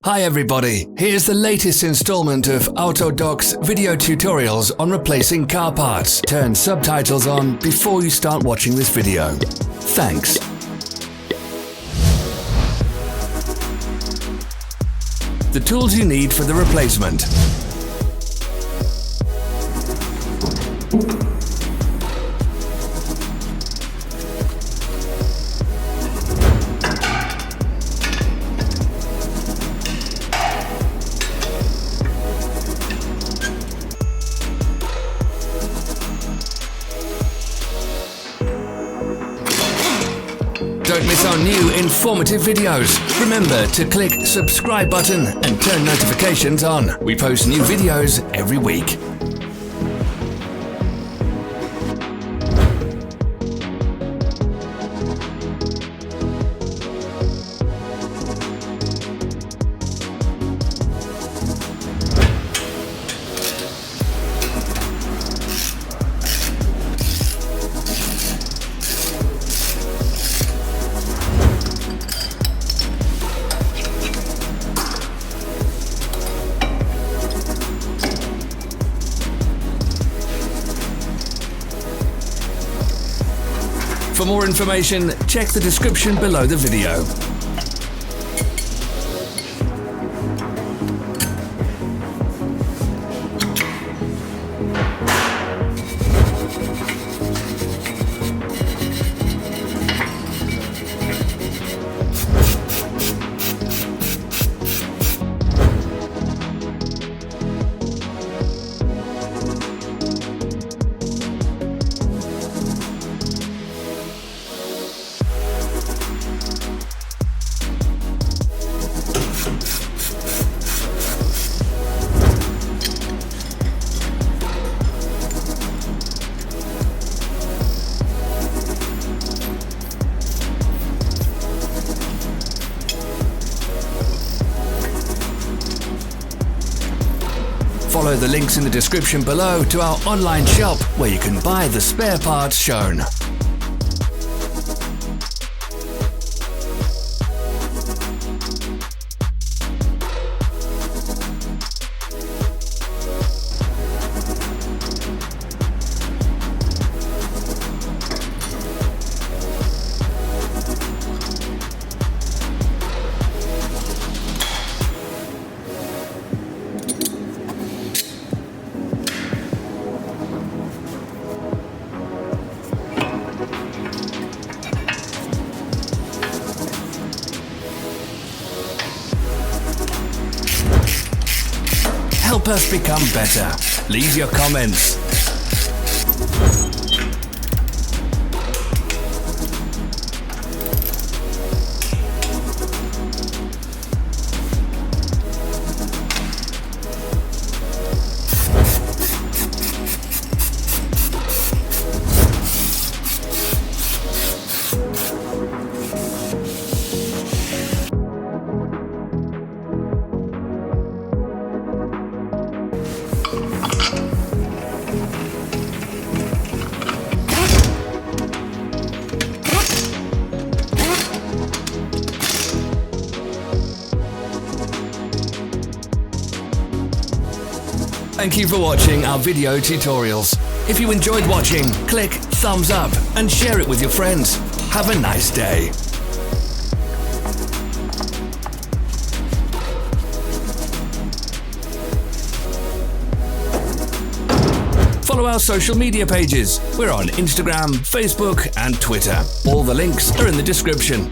Hi everybody, here's the latest installment of Autodoc's video tutorials on replacing car parts. Turn subtitles on before you start watching this video. Thanks. The tools you need for the replacement. Don't miss our new informative videos. Remember to click subscribe button and turn notifications on. We post new videos every week. For more information, check the description below the video. Follow the links in the description below to our online shop where you can buy the spare parts shown. Help us become better. Leave your comments. Thank you for watching our video tutorials. If you enjoyed watching, click thumbs up and share it with your friends. Have a nice day. Follow our social media pages. We're on Instagram, Facebook and Twitter. All the links are in the description.